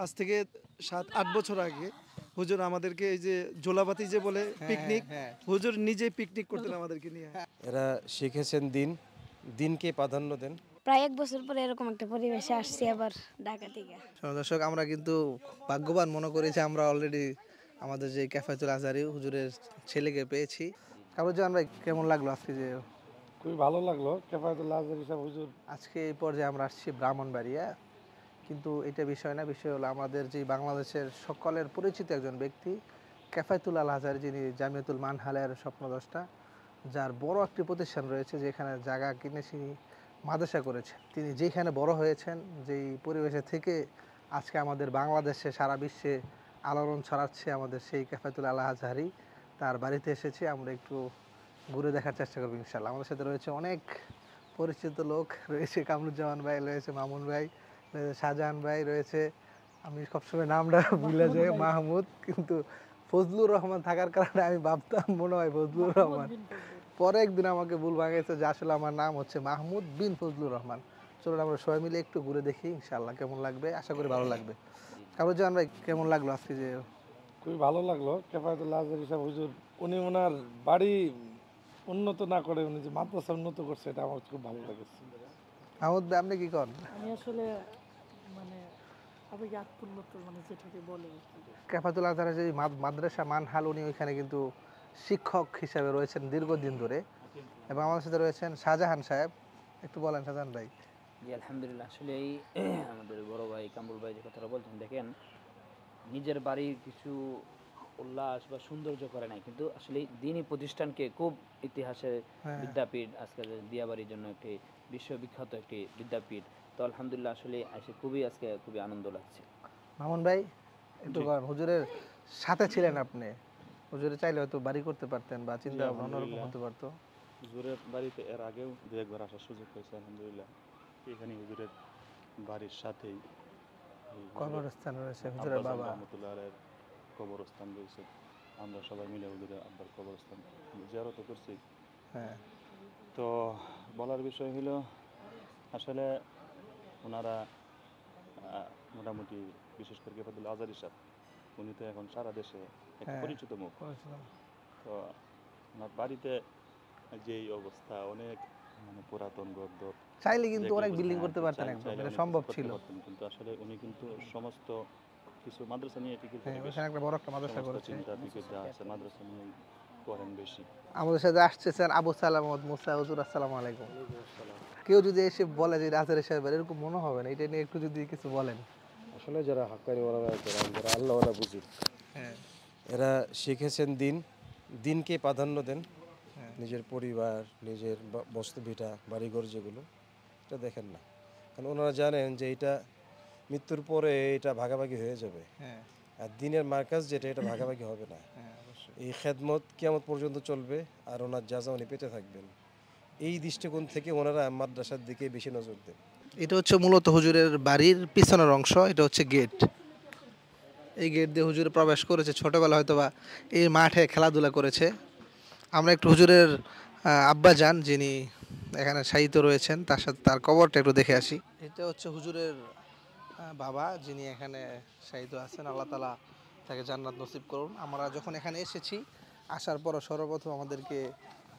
আজ থেকে 7-8 বছর আগে হুজুর আমাদেরকে এই যে জোলাপাতি যে বলে পিকনিক, হুজুর নিজে পিকনিক করতেন আমাদেরকে নিয়ে। এরা শিখেছেন দিনকে প্রাধান্য দেন। প্রায় 1 বছর পরে এরকম একটা পরিবেশে আসছি আবার ঢাকা থেকে। দর্শক, আমরা কিন্তু ভাগ্যবান মনে করি যে আমরা অলরেডি আমাদের যে ক্যাফায়েতুল আজহারি হুজুরের ছেলেকে পেয়েছি। কামরুজ্জামান ভাই, কেমন লাগলো আজকে যে? খুবই ভালো লাগলো। ক্যাফায়েতুল আজহারি সাহেব হুজুর আজকে এই পর্যায়ে আমরা আসছি ব্রাহ্মণবাড়িয়া, কিন্তু এটা বিষয় না, বিষয় হলো আমাদের যে বাংলাদেশের সকলের পরিচিত একজন ব্যক্তি ক্যাফায়েতুল আজহারি, যিনি জামিয়াতুল মানহালের স্বপ্নদ্রষ্টা, যার বড় একটি প্রতিষ্ঠান রয়েছে যেখানে জায়গা কিনে তিনি মাদ্রাসা করেছেন। তিনি যেখানে বড় হয়েছেন, যেই পরিবেশে থেকে আজকে আমাদের বাংলাদেশে সারা বিশ্বে আলোড়ন ছড়াচ্ছে আমাদের সেই ক্যাফায়েতুল আজহারি, তার বাড়িতে এসেছি। আমরা একটু ঘুরে দেখার চেষ্টা করবো ইনশাল্লাহ। আমাদের সাথে রয়েছে অনেক পরিচিত লোক, রয়েছে কামরুজ্জামান ভাই, রয়েছে মামুন ভাই, রয়েছে শাহজাহান ভাই, রয়েছে, আমি সবসময় নামটা ভুলে যাই, মাহমুদ, কিন্তু ফজলুর রহমান থাকার কারণে আমি ভাবতাম মনে হয় ফজলুর রহমান। পরে একদিন আমাকে ভুল ভাঙাইছে যে আসলে আমার নাম হচ্ছে মাহমুদ বিন ফজলুর রহমান। চলুন আমরা সবাই মিলে একটু ঘুরে দেখি ইনশাল্লাহ কেমন লাগবে, আশা করি ভালো লাগবে। কামরুজ্জামান ভাই, কেমন লাগলো আজকে যে? খুবই ভালো লাগলো। ক্যাফায়েতুল আজহারি সাহেব হুজুর উনি ওনার বাড়ি উন্নত না করে উনি যে মাদ্রাসা উন্নত করছে, এটা আমার খুব ভালো লেগেছে। মাহমুদ ভাই, আপনি কি করেন? আমি আসলে মানে আবেগে আত্মোন্নত, মানে যেটাকে বলে আর কি। ক্যাফায়েতুল আজহারি যে মাদ্রাসা মানহাল, উনি ওইখানে কিন্তু শিক্ষক হিসেবে রয়েছেন দীর্ঘদিন ধরে, এবং আমাদের সাথে রয়েছেন শাহজাহান সাহেব। একটু বলেন শাহজাহান ভাই। জি আলহামদুলিল্লাহ। আসলে এই আমাদের বড় ভাই কামরুল ভাই যে কথাটা বলছেন, দেখেন নিজের বাড়ির কিছু উল্লাস বা সৌন্দর্য করে নাই, কিন্তু আসলে দিনী প্রতিষ্ঠানকে খুব ইতিহাসের বিদ্যাপীঠ, আজকে দিয়াবাড়ির জন্য একটি বিশ্ববিখ্যাত একটি বিদ্যাপীঠ। তো আলহামদুলিল্লাহ আসলে আজকে খুবই আনন্দ লাগছে। মামুন ভাই, একটু হুজুরের সাথে ছিলেন আপনি, হুজুরে চাইলে হয়তো বাড়ি করতে পারতেন বা চিন্তা ভাবনা অন্যরকম হতে পারতো। হুজুরের বাড়িতে এর আগেও দু একবার আসার সুযোগ হয়েছে আলহামদুলিল্লাহ। এখানে হুজুরের বাড়ির সাথেই কবরস্থান রয়েছে হুজুরের বাবা রহমতুল্লাহের কবরস্থান রয়েছে। আমরা সবাই মিলে হুজুরের আব্বার কবরস্থান জিয়ারত করছি। হ্যাঁ, তো বলার বিষয় হলো আসলে ওনারা মোটামুটি, বিশেষ করে ক্যাফায়েতুল আজহারি সাহেব, উনি তো এখন সারা দেশে একটা পরিচিত মুখ। তো ওনার বাড়িতে যেই অবস্থা, অনেক মানে পুরাতন গদ্দর, চাইলে কিন্তু অনেক বিল্ডিং করতে পারতেন, একদম এটা সম্ভব ছিল, কিন্তু আসলে উনি কিন্তু সমস্ত কিছু মাদ্রাসা নিয়ে টিকে একটা বড় একটা মাদ্রাসা করেছেন। চিন্তা বিকেটা আছে মাদ্রাসা নিয়ে করেন বেশি। আমাদের সাথে আসছেন আবু সালামত মুসা হুজুর, আসসালামু আলাইকুম। কেউ যদি এসে বলে যে আজহারি সাহেবের, এরকম মনে হবে না, এটা নিয়ে একটু যদি কিছু বলেন। আসলে যারা হাক্কানি ওলামা যারা আল্লাহওয়ালা বুঝি, এরা শিখেছেন দিনকে প্রাধান্য দেন। নিজের পরিবার, নিজের বস্তু ভিটা, বাড়িঘর যেগুলো, এটা দেখেন না, কারণ ওনারা জানেন যে এটা মৃত্যুর পরে এটা ভাগাভাগি হয়ে যাবে। আর দিনের মার্কাজ যেটা, এটা ভাগাভাগি হবে না। এই খেদমত কিয়ামত পর্যন্ত চলবে, আর ওনার যা উনি পেতে থাকবেন। এই দৃষ্টিকোণ থেকে ওনারা মাদ্রাসার দিকে বেশি নজর দেন। এটা হচ্ছে মূলত হুজুরের বাড়ির পিছনের অংশ, এটা হচ্ছে গেট। এই গেট দিয়ে হুজুরে প্রবেশ করেছে ছোটবেলা, হয়তো বা এই মাঠে খেলাধুলা করেছে। আমরা একটু হুজুরের আব্বা যান, যিনি এখানে শায়িত রয়েছেন, তার সাথে তার কবরটা একটু দেখে আসি। এটা হচ্ছে হুজুরের বাবা, যিনি এখানে শায়িত আছেন। আল্লাহ তাআলা তাকে জান্নাত নসিব করুন। আমরা যখন এখানে এসেছি, আসার পর সর্বপ্রথম আমাদেরকে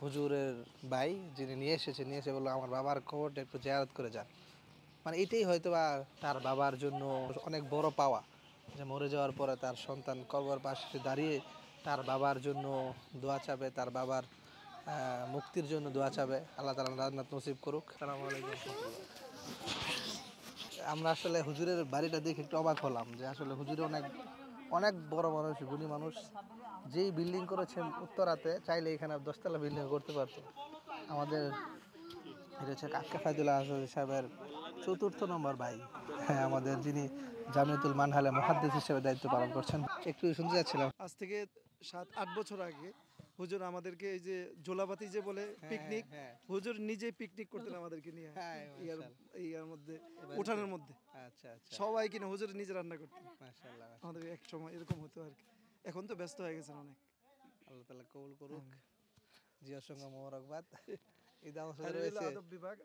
হুজুরের ভাই যিনি নিয়ে এসে বললো আমার বাবার কবরটা একটু জিয়ারত করে যান। মানে এটাই হয়তো বা তার বাবার জন্য অনেক বড় পাওয়া, যে মরে যাওয়ার পরে তার সন্তান কবর পাশে দাঁড়িয়ে তার বাবার জন্য দোয়া চাবে, তার বাবার মুক্তির জন্য দোয়া চাবে। আল্লাহ তাআলা জান্নাত নসিব করুক। আসসালামু আলাইকুম। আমরা আসলে হুজুরের বাড়িটা দেখে একটু অবাক হলাম, যে আসলে হুজুরে অনেক অনেক বড় মানুষ, গুণী মানুষ। যেই বিল্ডিং করেছেন উত্তরাতে, চাইলে এখানে 10তলা বিল্ডিং করতে পারতো। আমাদের এটা হচ্ছে ক্যাফায়েতুল আজহারি সাহেবের 4র্থ নম্বর ভাই, হ্যাঁ, আমাদের যিনি জামিয়াতুল মানহালে মুহাদ্দিস হিসেবে দায়িত্ব পালন করছেন। একটু শুনতে যাচ্ছিলাম, আজ থেকে 7-8 বছর আগে হুজুর আমাদেরকে এই যে জোলাপাতি যে বলে পিকনিক, হুজুর নিজে পিকনিক করতেন আমাদেরকে নিয়ে ইয়ার মধ্যে, উঠানের মধ্যে। আচ্ছা আচ্ছা, সবাই কিনা হুজুর নিজে রান্না করতেন। মাশাআল্লাহ, আমাদের এক সময় এরকম হতো আর কি। এখন তো ব্যস্ত হয়ে গেছেন অনেক। আল্লাহ তাআলা কবুল করুক। জিয়ার সঙ্গে মোবারকবাদ।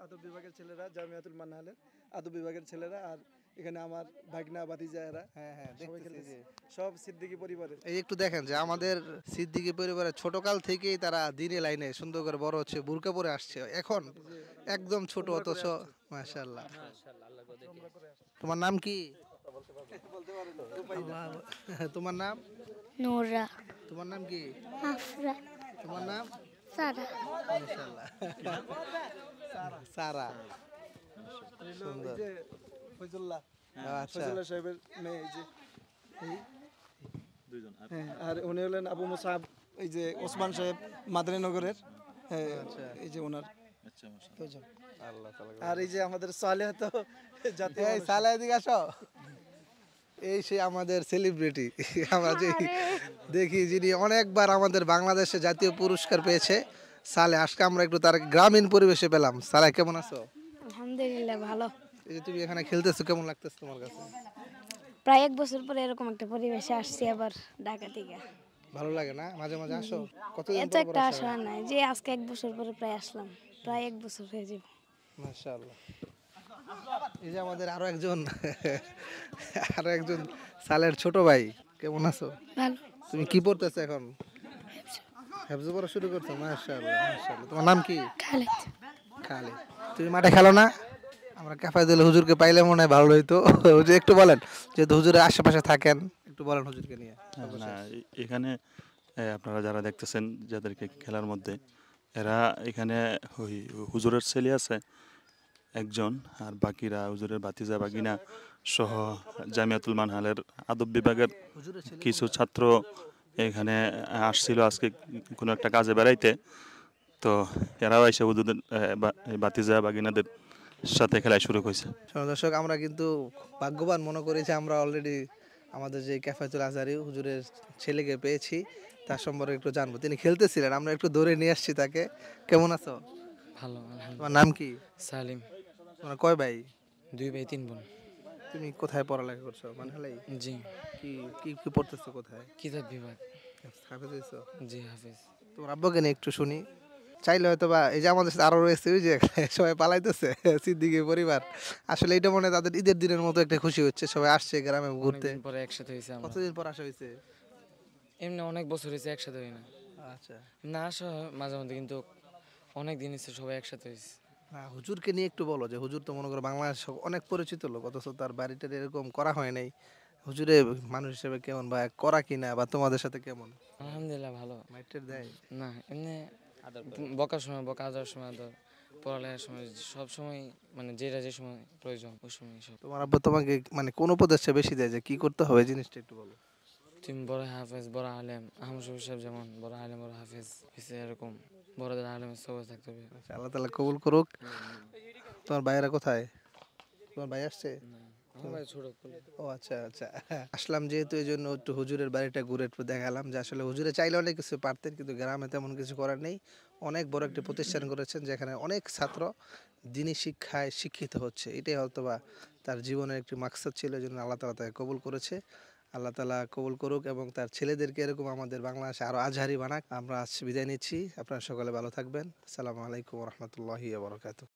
আদব বিভাগের ছেলেরা, জামিয়াতুল মানহালের আদব বিভাগের ছেলেরা, আর এখানে আমার ভাগনা ভাতিজা এরা হ্যাঁ হ্যাঁ সবাই দেখতেছি খেলতেছে। যে সব সিদ্দিকী পরিবারের। এই একটু দেখেন যে আমাদের সিদ্দিকী পরিবারের ছোটকাল থেকেই তারা দিনে লাইনে সুন্দর করে বড় হচ্ছে, বুরকা পরে আসছে, এখন একদম ছোট অথচ মাশাআল্লাহ। তোমার নাম কি? আল্লাহ, তোমার নাম? নোরা, তোমার নাম কি? আফরা, তোমার নাম? সারা। মাশাআল্লাহ। সারা। সুন্দর। এই যে ফয়জুল্লাহ, আচ্ছা। ফয়জুল্লাহ সাহেবের মেয়ে, এই যে এই হ্যাঁ, আর উনি হলেন আবু মুসাব, এই যে ওসমান সাহেব মাদারীনগরের, হ্যাঁ, এই যে ওনার দুজন। আল্লাহ তাআলা। আর এই যে আমাদের সালেহ তো জাতীয় এই সালা এদিকে আসো। এই সে আমাদের সেলিব্রিটি, আমরা যে দেখি যিনি অনেকবার আমাদের বাংলাদেশে জাতীয় পুরস্কার পেয়েছে, সালে। আজকে আমরা একটু তার গ্রামীণ পরিবেশে পেলাম। সালে কেমন আছো? আলহামদুলিল্লাহ ভালো। এই যে তুমি এখানে খেলতেছো, কেমন লাগতেছে তোমার কাছে? প্রায় 1 বছর পরে এরকম একটা পরিবেশে আসছি আবার ঢাকা থেকে। ভালো লাগে না? মাঝে মাঝে আসো? কতদিন এত পর পর একটা আসো? আশা নাই যে আজকে 1 বছর পরে প্রায় আসলাম, প্রায় 1 বছর হয়ে যাবে। মাশাআল্লাহ। এই যে আমাদের আরো একজন সালের ছোট ভাই, কেমন আছো? ভালো। তুমি কি পড়তেছো এখন? হেফজ পড়া শুরু করছো? মাশাআল্লাহ মাশাআল্লাহ। তোমার নাম কি? খালেদ। খালিদ। তুমি মাঠে খেলো না? আমরা কাফায়তুল হুজুরকে পাইলে মনে হয় ভালো হইতো। হুজুর একটু বলেন, যেহেতু হুজুরের আশেপাশে থাকেন, একটু বলেন হুজুরকে নিয়ে। না, এখানে আপনারা যারা দেখতেছেন যাদেরকে খেলার মধ্যে, এরা এখানে ওই হুজুরের ছেলে আছে একজন, আর বাকিরা হুজুরের ভাতিজা বাগিনা সহ জামিয়াতুল মানহালের আদব বিভাগের কিছু ছাত্র এখানে আসছিল আজকে কোনো একটা কাজে বেড়াইতে। তো এরাও এসে হুজুরের ভাতিজা বাগিনাদের সাথে খেলা শুরু করেছে। দর্শক, আমরা কিন্তু ভাগ্যবান মনে করি যে আমরা অলরেডি আমাদের যে কাফায়তুল আজহারি হুজুরের ছেলেকে পেয়েছি, তার সম্পর্কে একটু জানবো। তিনি খেলতেছিলেন, আমরা একটু দৌড়ে নিয়ে আসছি তাকে। কেমন আছো? ভালো তোমার নাম কি? সালিম। তোমার কয় ভাই? 2 ভাই 3 বোন। তুমি কোথায় পড়ালেখা করছো? মানহালাই? জি। কি কি কি পড়তেছো কোথায়? কিতাব বিভাগ। হাফেজ হইছো? জি হাফেজ। তোমার আব্বুকে নিয়ে একটু শুনি। চাইলে হয়তো বা এই যে আমাদের সাথে আরো রয়েছে, ওই যে সবাই পালাইতেছে সিদ্দিকী পরিবার, আসলে এটা মনে হয় তাদের ঈদের দিনের মতো একটা খুশি হচ্ছে, সবাই আসছে গ্রামে ঘুরতে। অনেকদিন পরে একসাথে হয়েছে আমরা। কতদিন পর আসা হয়েছে? এমনি অনেক বছর হয়েছে একসাথে হই না। আচ্ছা। না আসা হয় মাঝে মধ্যে, কিন্তু অনেক দিন হয়েছে সবাই একসাথে হয়েছে। না, হুজুরকে নিয়ে একটু বলো, যে হুজুর তো মনে করো বাংলাদেশ অনেক পরিচিত লোক, অথচ তার বাড়িটা এরকম করা হয় নাই। হুজুরে মানুষ হিসেবে কেমন, বা করা কিনা, বা তোমাদের সাথে কেমন? আলহামদুলিল্লাহ ভালো। মাইটের দেয়? না এমনি বকার সময় বকা, আদার সময় আদর, পড়ালেখার সময় সব সময়, মানে যেটা যে সময় প্রয়োজন ওই সময় সব। তোমার আব্বু তোমাকে মানে কোন উপদেশটা বেশি দেয়, যে কি করতে হবে, জিনিসটা একটু বলো। তুমি বড় হাফেজ বড় আলেম, আহমদ শফি সাহেব যেমন বড় আলেম বড় হাফেজ হয়েছে, এরকম বড়দের আলেমের সবাই থাকতে হবে। আচ্ছা, আল্লাহ তাআলা কবুল করুক। তোমার ভাইয়েরা কোথায়? তোমার ভাই আসছে? ছোট। ও আচ্ছা আচ্ছা। আসলাম যেহেতু, এই জন্য একটু হুজুরের বাড়িটা ঘুরে একটু দেখালাম, যে আসলে হুজুরে চাইলে অনেক কিছু পারতেন, কিন্তু গ্রামে তেমন কিছু করার নেই। অনেক বড় একটি প্রতিষ্ঠান করেছেন, যেখানে অনেক ছাত্র দিনী শিক্ষায় শিক্ষিত হচ্ছে। এটাই হয়তো বা তার জীবনের একটি মাকসাদ ছিল, এই জন্য আল্লাহ তাআলা তাকে কবুল করেছে। আল্লাহ তাআলা কবুল করুক এবং তার ছেলেদেরকে এরকম আমাদের বাংলাদেশে আরো আজহারি বানাক। আমরা আজ বিদায় নিচ্ছি, আপনারা সকলে ভালো থাকবেন। আসসালামু আলাইকুম ওয়া রাহমাতুল্লাহি ওয়া বারাকাতুহু।